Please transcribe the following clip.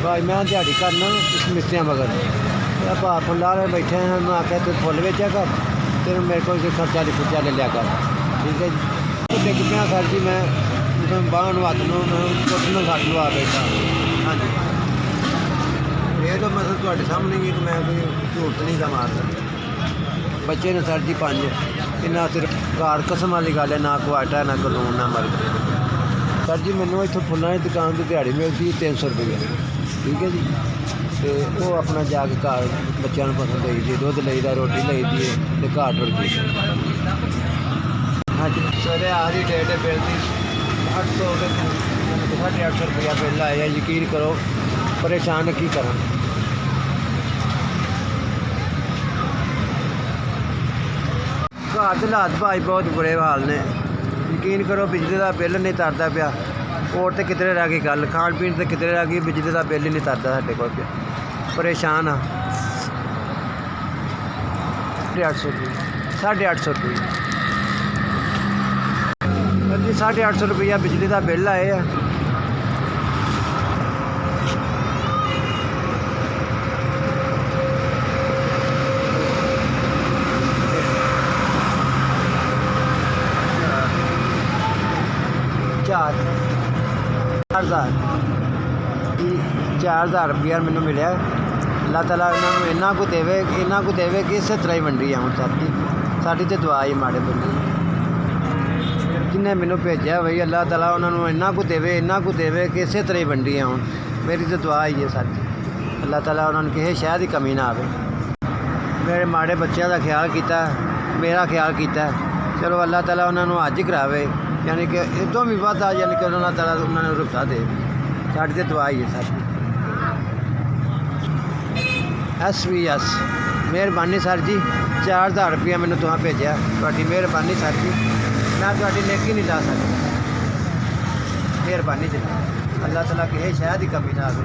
भाई मैं दिहाड़ी करना मिस्त्रियाँ मगर भाव फुल्ला वाले बैठे हैं। मैं आख्या तू फुल बेचा कर, तेरे मेरे को खर्चा खुर्चा ले लिया कर। ठीक है जी। डिग पिया सर जी, मैं बाह हथ कुछ सट लवा बैठा। हाँ जी, ये तो मतलब थोड़े सामने ही मैं कोई झूठ नहीं था मारता। बच्चे ने सर जी 5 इन्ना सिर्फ कार कसम वाली गल है, ना कोई आटा ना कोई लून ना मर्च। सर जी मैनू इतों फुल्लों की दुकान की दिहाड़ी मिलती 300 रुपये। ठीक है जी। तो वो अपना जाके घर बच्चों को पसंद आई दी, दुध लीदा, रोटी लीदी है, तो घर टुर गई। हाँ जी, सवेरे आ रही डेट बिल की 800 850 रुपया बिल आया। यकीन करो परेशान की करा। घर के हालात भाई बहुत बुरे हाल ने। यकीन करो बिजली का बिल नहीं तरता पाया। और तो कितने रह गई गल, खाण पीन तो कितने रह गई, बिजली का बिल ही नहीं तरता साढ़े को। परेशान हाँ। 850 रुपये 850 रुपये जी, 850 रुपया बिजली का बिल आए है। चार 4,000 रुपया मैनू मिले। अल्लाह ताला इन्होंने इन्ना को देवे कि इस तरह ही वंडी है। हूँ सर जी साड़ी तो दुआ ही माड़े बंदी जिन्हें मैनू भेजा भाई, अल्लाह ताला उन्होंने इन्ना को देवे कि इस तरह ही वंडी है। हूँ मेरी तो दुआ ही है सर जी, अल्लाह ताला उन्होंने किसी शहर की कमी ना आवे। मेरे माड़े बच्चों का ख्याल किया, मेरा ख्याल किया। चलो अल्लाह ताला उन्होंने अज करावे, यानी कि इतों भी वध यानी कि अल्लाह ताला उन्होंने रुखा दे। साड़ी तो दुआ ही है सर जी। SVS मेहरबानी सर जी, 4,000 रुपया मैंने तुहां भेजा। थोड़ी मेहरबानी सर जी, मैं थोड़ी नेकी नहीं ला सकता। मेहरबानी जी, अल्लाह ताला किसी शहर की कमी ना आवे।